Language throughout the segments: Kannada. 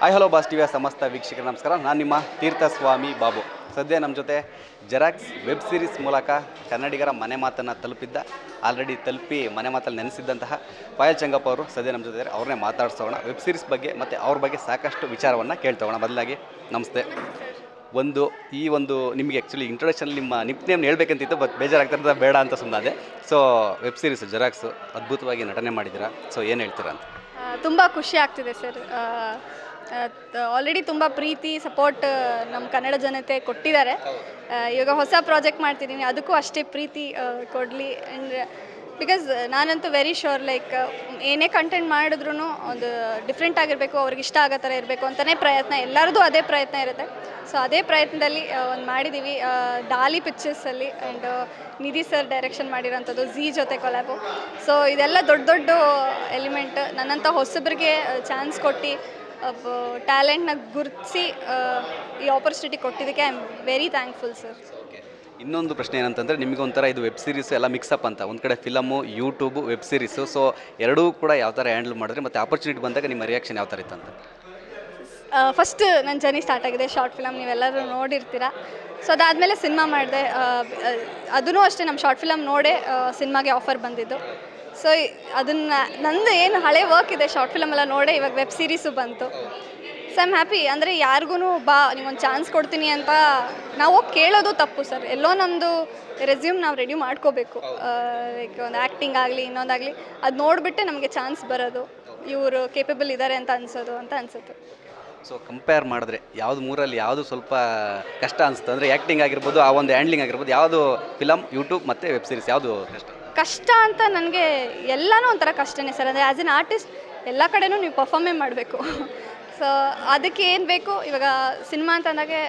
ಹಾಯ್ ಹಲೋ ಬಾಸ್ ಟಿವಿಯ ಸಮಸ್ತ ವೀಕ್ಷಕರು ನಮಸ್ಕಾರ. ನಾನು ನಿಮ್ಮ ತೀರ್ಥಸ್ವಾಮಿ ಬಾಬು. ಸದ್ಯ ನಮ್ಮ ಜೊತೆ ಜೆರಾಕ್ಸ್ ವೆಬ್ ಸೀರೀಸ್ ಮೂಲಕ ಕನ್ನಡಿಗರ ಮನೆ ಮಾತನ್ನು ತಲುಪಿದ್ದ, ಆಲ್ರೆಡಿ ತಲುಪಿ ಮನೆ ಮಾತಲ್ಲಿ ನೆನೆಸಿದ್ದಂತಹ ಪಾಯಲ್ ಚಂಗಪ್ಪ ಅವರು ಸದ್ಯ ನಮ್ಮ ಜೊತೆ ಅವ್ರನ್ನೇ ಮಾತಾಡ್ಸೋಣ. ವೆಬ್ ಸೀರೀಸ್ ಬಗ್ಗೆ ಮತ್ತು ಅವ್ರ ಬಗ್ಗೆ ಸಾಕಷ್ಟು ವಿಚಾರವನ್ನು ಕೇಳ್ತೋಣ. ಬದಲಾಗಿ ನಮಸ್ತೆ. ಈ ಒಂದು ನಿಮಗೆ ಆ್ಯಕ್ಚುಲಿ ಇಂಟ್ರೊಡಕ್ಷನಲ್ಲಿ ನಿಮ್ಮ ನೇಮ್ ಹೇಳ್ಬೇಕಂತಿತ್ತು, ಬಟ್ ಬೇಜಾರಾಗ್ತಿರೋದು ಬೇಡ ಅಂತ ಸುಮ್ಮನೆ. ಸೊ ವೆಬ್ ಸೀರೀಸ್ ಜೆರಾಕ್ಸು ಅದ್ಭುತವಾಗಿ ನಟನೆ ಮಾಡಿದ್ದೀರಾ. ಸೊ ಏನು ಹೇಳ್ತೀರಾ ಅಂತ? ತುಂಬ ಖುಷಿ ಆಗ್ತಿದೆ ಸರ್. ಆಲ್ರೆಡಿ ತುಂಬ ಪ್ರೀತಿ ಸಪೋರ್ಟ್ ನಮ್ಮ ಕನ್ನಡ ಜನತೆ ಕೊಟ್ಟಿದ್ದಾರೆ. ಇವಾಗ ಹೊಸ ಪ್ರಾಜೆಕ್ಟ್ ಮಾಡ್ತಿದ್ದೀನಿ, ಅದಕ್ಕೂ ಅಷ್ಟೇ ಪ್ರೀತಿ ಕೊಡಲಿ. ಆ್ಯಂಡ್ ಬಿಕಾಸ್ ನಾನಂತೂ ವೆರಿ ಶ್ಯೂರ್ ಲೈಕ್ ಏನೇ ಕಂಟೆಂಟ್ ಮಾಡಿದ್ರೂ ಒಂದು ಡಿಫ್ರೆಂಟ್ ಆಗಿರಬೇಕು, ಅವ್ರಿಗೆ ಇಷ್ಟ ಆಗೋ ಥರ ಇರಬೇಕು ಅಂತಲೇ ಪ್ರಯತ್ನ, ಎಲ್ಲರದ್ದು ಅದೇ ಪ್ರಯತ್ನ ಇರುತ್ತೆ. ಸೊ ಅದೇ ಪ್ರಯತ್ನದಲ್ಲಿ ಒಂದು ಮಾಡಿದ್ದೀವಿ ಡಾಲಿ ಪಿಕ್ಚರ್ಸಲ್ಲಿ. ಆ್ಯಂಡ್ ನಿಧಿ ಸರ್ ಡೈರೆಕ್ಷನ್ ಮಾಡಿರೋಂಥದ್ದು, ಝೀ ಜೊತೆ ಕೊಲ್ಯಾಬು. ಸೊ ಇದೆಲ್ಲ ದೊಡ್ಡ ದೊಡ್ಡ ಎಲಿಮೆಂಟ್. ನನ್ನಂಥ ಹೊಸಬ್ರಿಗೆ ಚಾನ್ಸ್ ಕೊಟ್ಟು ಟ್ಯಾಲೆಂಟ್ನ ಗುರುತಿಸಿ ಈ ಆಪರ್ಚುನಿಟಿ ಕೊಟ್ಟಿದ್ದಕ್ಕೆ I am very thankful sir. ಇನ್ನೊಂದು ಪ್ರಶ್ನೆ ಏನಂತಂದರೆ, ನಿಮಗೊಂಥರ ಇದು ವೆಬ್ ಸೀರೀಸ್ ಎಲ್ಲ ಮಿಕ್ಸಪ್ ಅಂತ, ಒಂದು ಕಡೆ film, YouTube, web series. So ಎರಡೂ ಕೂಡ ಯಾವ ಥರ ಹ್ಯಾಂಡಲ್ ಮಾಡಿದ್ರೆ ಮತ್ತು ಆಪರ್ಚುನಿಟಿ ಬಂದಾಗ ನಿಮ್ಮ ರಿಯಾಕ್ಷನ್ ಯಾವ ಥರ ಇತ್ತು ಅಂತ? ಫಸ್ಟ್ ನನ್ನ ಜರ್ನಿ ಸ್ಟಾರ್ಟ್ ಆಗಿದೆ ಶಾರ್ಟ್ ಫಿಲಮ್, ನೀವೆಲ್ಲರೂ ನೋಡಿರ್ತೀರ. ಸೊ ಅದಾದಮೇಲೆ ಸಿನಿಮಾ ಮಾಡಿದೆ. ಅದೂ ಅಷ್ಟೇ, ನಮ್ಮ ಶಾರ್ಟ್ ಫಿಲಮ್ ನೋಡೇ ಸಿನಿಮಾಗೆ ಆಫರ್ ಬಂದಿದ್ದು. ಸೊ ಅದನ್ನು ನಂದು ಏನು ಹಳೆ ವರ್ಕ್ ಇದೆ ಶಾರ್ಟ್ ಫಿಲಮೆಲ್ಲ ನೋಡೇ ಇವಾಗ ವೆಬ್ ಸೀರೀಸು ಬಂತು. So I'm happy. ಅಂದರೆ ಯಾರಿಗೂ ಬಾ ನಿಗೊಂದು ಚಾನ್ಸ್ ಕೊಡ್ತೀನಿ ಅಂತ ನಾವು ಕೇಳೋದು ತಪ್ಪು ಸರ್. ಎಲ್ಲೋ ನಮ್ಮದು ರೆಸ್ಯೂಮ್ ನಾವು ರೆಡಿ ಮಾಡ್ಕೋಬೇಕು. ಲೈಕ್ ಒಂದು ಆ್ಯಕ್ಟಿಂಗ್ ಆಗಲಿ ಇನ್ನೊಂದಾಗಲಿ, ಅದು ನೋಡಿಬಿಟ್ಟೆ ನಮಗೆ ಚಾನ್ಸ್ ಬರೋದು, ಇವರು ಕೇಪಬಲ್ ಇದ್ದಾರೆ ಅಂತ ಅನಿಸುತ್ತೆ. ಸೊ ಕಂಪೇರ್ ಮಾಡಿದ್ರೆ ಯಾವುದು ಮೂರಲ್ಲಿ ಯಾವುದು ಸ್ವಲ್ಪ ಕಷ್ಟ ಅನಿಸುತ್ತೆ? ಅಂದರೆ ಆ್ಯಕ್ಟಿಂಗ್ ಆಗಿರ್ಬೋದು, ಆ ಒಂದು ಹ್ಯಾಂಡ್ಲಿಂಗ್ ಆಗಿರ್ಬೋದು, ಯಾವುದು ಫಿಲಮ್, ಯೂಟ್ಯೂಬ್ ಮತ್ತು ವೆಬ್ ಸೀರೀಸ್ ಯಾವುದು ಕಷ್ಟ ಅಂತ ನನಗೆ ಎಲ್ಲನೂ ಒಂಥರ ಕಷ್ಟನೇ ಸರ್. ಅಂದರೆ ಆ್ಯಸ್ ಎನ್ ಆರ್ಟಿಸ್ಟ್ ಎಲ್ಲ ಕಡೆನೂ ನೀವು ಪರ್ಫಾರ್ಮೇ ಮಾಡಬೇಕು. ಸೊ ಅದಕ್ಕೆ ಏನು ಬೇಕು, ಇವಾಗ ಸಿನಿಮಾ ಅಂತ ಅಂದಾಗೆ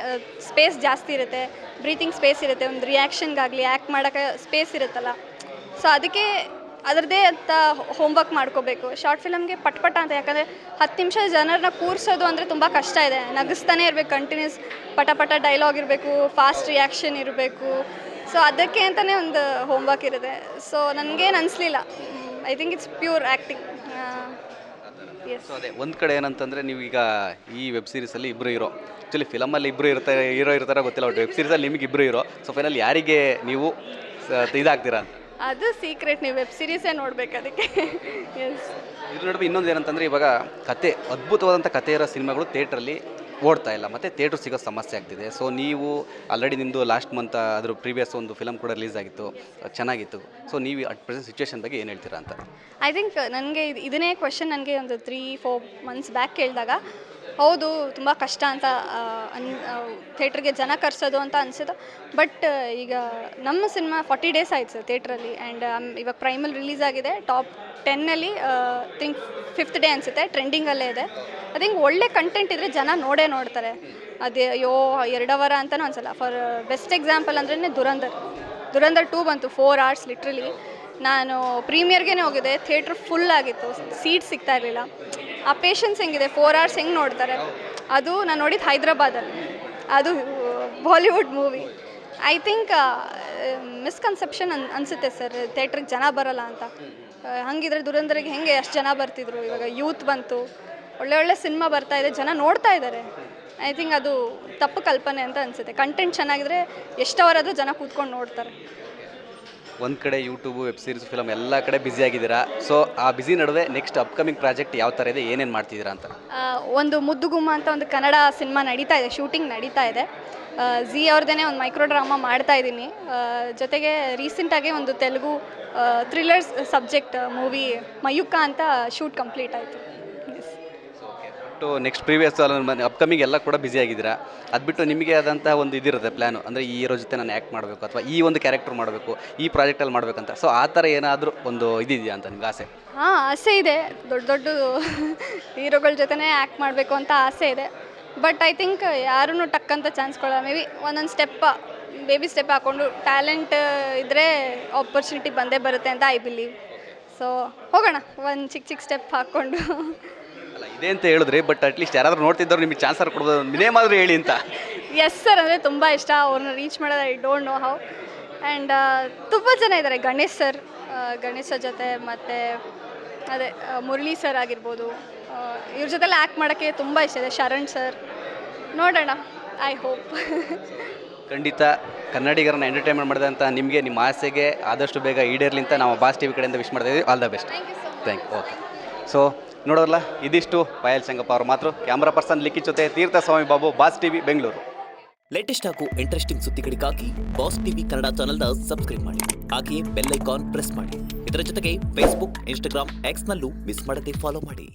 ಸ್ಪೇಸ್ ಜಾಸ್ತಿ ಇರುತ್ತೆ, ಬ್ರೀತಿಂಗ್ ಸ್ಪೇಸ್ ಇರುತ್ತೆ, ಒಂದು ರಿಯಾಕ್ಷನ್ಗಾಗಲಿ ಆ್ಯಕ್ಟ್ ಮಾಡೋಕ್ಕೆ ಸ್ಪೇಸ್ ಇರುತ್ತಲ್ಲ. ಸೊ ಅದಕ್ಕೆ ಅದರದ್ದೇ ಅಂತ ಹೋಮ್ವರ್ಕ್ ಮಾಡ್ಕೋಬೇಕು. ಶಾರ್ಟ್ ಫಿಲಮ್ಗೆ ಪಟ್ ಅಂತ, ಯಾಕಂದರೆ 10 ನಿಮಿಷ ಜನರನ್ನ ಕೂರಿಸೋದು ಅಂದರೆ ತುಂಬ ಕಷ್ಟ ಇದೆ. ನಗಿಸ್ತಾನೆ ಇರಬೇಕು, ಕಂಟಿನ್ಯೂಸ್ ಪಟ ಡೈಲಾಗ್ ಇರಬೇಕು, ಫಾಸ್ಟ್ ರಿಯಾಕ್ಷನ್ ಇರಬೇಕು. ಸೊ ಅದಕ್ಕೆ ಅಂತಲೇ ಒಂದು ಹೋಮ್ವರ್ಕ್ ಇರುತ್ತೆ. ಸೊ ನನಗೇನು ಅನಿಸ್ಲಿಲ್ಲ. I think it's pure acting. So ಅದೇ ಒಂದು ಕಡೆ ಏನಂತಂದರೆ, ನೀವೀಗ ಈ ವೆಬ್ ಸೀರೀಸಲ್ಲಿ ಇಬ್ಬರು ಹೀರೋ, ಆ್ಯಕ್ಚುಲಿ ಫಿಲಮಲ್ಲಿ ಇಬ್ಬರು ಇರ್ತಾರೆ ಗೊತ್ತಿಲ್ಲ, ಬಟ್ ವೆಬ್ ಸೀರೀಸಲ್ಲಿ ನಿಮಗೆ ಇಬ್ಬರು ಹೀರೋ. ಸೊ ಫೈನಲ್ ಯಾರಿಗೆ ನೀವು ಇದಾಗ್ತೀರಾ ಅಂತ? ಅದು ಸೀಕ್ರೆಟ್, ನೀವು ವೆಬ್ ಸೀರೀಸೇ ನೋಡ್ಬೇಕು ಅದಕ್ಕೆ. ಎಸ್. ಇದ್ರ ನಡುವೆ ಇನ್ನೊಂದು ಏನಂತಂದರೆ, ಇವಾಗ ಕತೆ, ಅದ್ಭುತವಾದಂಥ ಕತೆ ಇರೋ ಸಿನಿಮಾಗಳು ಥಿಯೇಟ್ರಲ್ಲಿ ಓಡ್ತಾ ಇಲ್ಲ, ಮತ್ತು ಥಿಯೇಟ್ರ್ ಸಿಗೋ ಸಮಸ್ಯೆ ಆಗ್ತಿದೆ. ಸೊ ನೀವು ಆಲ್ರೆಡಿ ನಿಮ್ಮದು ಲಾಸ್ಟ್ ಮಂತ್ ಅದ್ರ ಪ್ರೀವಿಯಸ್ ಒಂದು ಫಿಲಮ್ ಕೂಡ ರಿಲೀಸ್ ಆಗಿತ್ತು, ಚೆನ್ನಾಗಿತ್ತು. ಸೊ ನೀವು ಅಟ್ ಪ್ರೆಸೆಂಟ್ ಸಿಚುವೇಶನ್ ಬಗ್ಗೆ ಏನು ಹೇಳ್ತೀರಾ ಅಂತ? ಐ ಥಿಂಕ್ ನನಗೆ ಇದನ್ನೇ ಕ್ವೆಶನ್ ನನಗೆ ಒಂದು 3-4 ಮಂತ್ಸ್ ಬ್ಯಾಕ್ ಕೇಳಿದಾಗ, ಹೌದು ತುಂಬ ಕಷ್ಟ ಅಂತ ಥಿಯೇಟ್ರಿಗೆ ಜನ ಕರ್ಸೋದು ಅಂತ ಅನಿಸಿದ್ದು. ಬಟ್ ಈಗ ನಮ್ಮ ಸಿನಿಮಾ 40 ಡೇಸ್ ಆಯ್ತು ಸರ್ ಥಿಯೇಟ್ರಲ್ಲಿ. ಆ್ಯಂಡ್ ಇವಾಗ ಪ್ರೈಮಲ್ಲಿ ರಿಲೀಸ್ ಆಗಿದೆ, ಟಾಪ್ 10ನಲ್ಲಿ ಥಿಂಕ್ 5th ಡೇ ಅನಿಸುತ್ತೆ, ಟ್ರೆಂಡಿಂಗಲ್ಲೇ ಇದೆ. ಐ ಥಿಂಕ್ ಒಳ್ಳೆ ಕಂಟೆಂಟ್ ಇದ್ದರೆ ಜನ ನೋಡ್ತಾರೆ. ಅದೇ 2 ಅವರ್ ಅಂತಲೂ ಅನಿಸಲ್ಲ. ಫಾರ್ ಬೆಸ್ಟ್ ಎಕ್ಸಾಂಪಲ್ ಅಂದ್ರೆ ದುರಂಧರ್ 2 ಬಂತು, 4 hours ಲಿಟ್ರಲಿ. ನಾನು ಪ್ರೀಮಿಯರ್ಗೆ ಹೋಗಿದ್ದೆ, ಥಿಯೇಟ್ರ್ ಫುಲ್ ಆಗಿತ್ತು, ಸೀಟ್ ಸಿಗ್ತಾ ಇರಲಿಲ್ಲ. ಆ ಪೇಷನ್ಸ್ ಹೆಂಗಿದೆ, 4 hours ಹೆಂಗೆ ನೋಡ್ತಾರೆ. ಅದು ನಾನು ನೋಡಿದ್ದು ಹೈದ್ರಾಬಾದಲ್ಲಿ, ಅದು Bollywood movie. I think misconception ಅನಿಸುತ್ತೆ ಸರ್, ಥಿಯೇಟ್ರಿಗೆ ಜನ ಬರೋಲ್ಲ ಅಂತ. ಹಂಗಿದ್ರೆ ದುರಂಧರಿಗೆ ಹೆಂಗೆ ಅಷ್ಟು ಜನ ಬರ್ತಿದ್ರು. ಇವಾಗ ಯೂತ್ ಬಂತು, ಒಳ್ಳೆ ಸಿನಿಮಾ ಬರ್ತಾ ಇದೆ, ಜನ ನೋಡ್ತಾ ಇದ್ದಾರೆ. ಐ ಥಿಂಕ್ ಅದು ತಪ್ಪು ಕಲ್ಪನೆ ಅಂತ ಅನಿಸುತ್ತೆ. ಕಂಟೆಂಟ್ ಚೆನ್ನಾಗಿದ್ರೆ ಎಷ್ಟವರಾದರೂ ಜನ ಕೂತ್ಕೊಂಡು ನೋಡ್ತಾರೆ. ಒಂದು ಕಡೆ ಯೂಟ್ಯೂಬು, ವೆಬ್ ಸೀರೀಸ್, ಫಿಲಮ್ ಎಲ್ಲ ಕಡೆ ಬ್ಯುಸಿ ಆಗಿದ್ದೀರಾ. ಸೊ ಆ ಬ್ಯುಸಿ ನಡುವೆ ನೆಕ್ಸ್ಟ್ ಅಪ್ಕಮಿಂಗ್ ಪ್ರಾಜೆಕ್ಟ್ ಯಾವ ಥರ ಇದೆ, ಏನೇನು ಮಾಡ್ತಿದ್ದೀರಾ ಅಂತ? ಒಂದು ಮುದ್ದುಗುಮ್ಮ ಅಂತ ಒಂದು ಕನ್ನಡ ಸಿನಿಮಾ ನಡೀತಾ ಇದೆ, ಶೂಟಿಂಗ್ ನಡೀತಾ ಇದೆ. ಝೀ ಅವ್ರದ್ದೇ ಒಂದು ಮೈಕ್ರೋ ಡ್ರಾಮಾ ಮಾಡ್ತಾ ಇದ್ದೀನಿ. ಜೊತೆಗೆ ರೀಸೆಂಟಾಗಿ ಒಂದು ತೆಲುಗು ಥ್ರಿಲ್ಲರ್ಸ್ ಸಬ್ಜೆಕ್ಟ್ ಮೂವಿ ಮಯೂಕ ಅಂತ ಶೂಟ್ ಕಂಪ್ಲೀಟ್ ಆಯಿತು. ನೆಕ್ಸ್ಟ್ ಪ್ರೀವಿಯಸ್ ಅಪ್ಕಮಿಂಗ್ ಎಲ್ಲ ಕೂಡ ಬ್ಯುಸಿ ಆಗಿದ್ದೀರಾ. ಅದು ಬಿಟ್ಟು ನಿಮಗೆ ಆದಂಥ ಒಂದು ಇದಿರುತ್ತೆ ಪ್ಲ್ಯಾನು, ಅಂದರೆ ಈ ಹೀರೋ ಜೊತೆ ನಾನು ಆ್ಯಕ್ಟ್ ಮಾಡಬೇಕು, ಅಥವಾ ಈ ಒಂದು ಕ್ಯಾರೆಕ್ಟರ್ ಮಾಡಬೇಕು, ಈ ಪ್ರಾಜೆಕ್ಟಲ್ಲಿ ಮಾಡಬೇಕಂತ. ಸೊ ಆ ಥರ ಏನಾದರೂ ಒಂದು ಇದಿದೆಯಾ ಅಂತ ನಿಮ್ಗೆ ಆಸೆ? ಆಸೆ ಇದೆ, ದೊಡ್ಡ ಹೀರೋಗಳ ಜೊತೆನೇ ಆ್ಯಕ್ಟ್ ಮಾಡಬೇಕು ಅಂತ ಆಸೆ ಇದೆ. ಬಟ್ ಐ ಥಿಂಕ್ ಯಾರೂ ಟಕ್ಕಂತ ಚಾನ್ಸ್ ಕೊಡಲ್ಲ. ಮೇ ಬಿ ಒಂದೊಂದು ಬೇಬಿ ಸ್ಟೆಪ್ ಹಾಕ್ಕೊಂಡು ಟ್ಯಾಲೆಂಟ್ ಇದ್ದರೆ ಆಪರ್ಚುನಿಟಿ ಬಂದೇ ಬರುತ್ತೆ ಅಂತ ಐ ಬಿಲೀವ್. ಸೊ ಹೋಗೋಣ, ಒಂದು ಚಿಕ್ಕ ಸ್ಟೆಪ್ ಹಾಕ್ಕೊಂಡು. ಅಲ್ಲ ಇದೆ ಅಂತ ಹೇಳಿದ್ರಿ, ಬಟ್ ಅಟ್ಲೀಸ್ಟ್ ಯಾರಾದರೂ ನೋಡ್ತಿದ್ದವ್ರು ನಿಮಗೆ ಚಾನ್ಸರ್ ಕೊಡ್ಬೋದು, ಮಿನೇಮಾದರೂ ಹೇಳಿ ಅಂತ. ಎಸ್ ಸರ್, ಅಂದರೆ ತುಂಬ ಇಷ್ಟ ಅವ್ರನ್ನ ರೀಚ್ ಮಾಡೋದು. I don't know how. And ತುಂಬ ಜನ ಇದ್ದಾರೆ, ಗಣೇಶ್ ಸರ್ ಜೊತೆ, ಮತ್ತು ಅದೇ ಮುರಳಿ ಸರ್ ಆಗಿರ್ಬೋದು, ಇವ್ರ ಜೊತೆಲ್ಲ ಆ್ಯಕ್ಟ್ ಮಾಡೋಕ್ಕೆ ತುಂಬ ಇಷ್ಟ ಇದೆ. ಶರಣ್ ಸರ್, ನೋಡೋಣ, ಐ ಹೋಪ್. ಖಂಡಿತ ಕನ್ನಡಿಗರನ್ನ ಎಂಟರ್ಟೈನ್ಮೆಂಟ್ ಮಾಡಿದಂಥ ನಿಮಗೆ ನಿಮ್ಮ ಆಸೆಗೆ ಆದಷ್ಟು ಬೇಗ ಈಡೇರಲಿ ಅಂತ ನಾವು ಬಾಸ್ ಟಿ ವಿ ಕಡೆಯಿಂದ ವಿಶ್ ಮಾಡ್ತಾ ಇದ್ದೀವಿ. All the best. Thank you. Okay, so ನೋಡೋರಲ್ಲ, ಇದಿಷ್ಟು ಪಾಯಲ್ ಸಂಗಪ್ಪ ಅವ್ರ ಮಾತು. ಕ್ಯಾಮ್ರಾ ಪರ್ಸನ್ ಲಿಖಿತ್ ಜೊತೆ Theerthaswamy Babu, Boss T V, Bengaluru. Latest ಹಾಗೂ ಇಂಟ್ರೆಸ್ಟಿಂಗ್ ಸುದ್ದಿಗಳಿಗಾಗಿ ಬಾಸ್ ಟಿವಿ ಕನ್ನಡ ಚಾನೆಲ್ನ ಸಬ್ಸ್ಕ್ರೈಬ್ ಮಾಡಿ. ಹಾಗೆಯೇ ಬೆಲ್ ಐಕಾನ್ ಪ್ರೆಸ್ ಮಾಡಿ. ಇದರ ಜೊತೆಗೆ ಫೇಸ್ಬುಕ್, ಇನ್ಸ್ಟಾಗ್ರಾಮ್, ಎಕ್ಸ್ನಲ್ಲೂ ಮಿಸ್ ಮಾಡದೆ ಫಾಲೋ ಮಾಡಿ.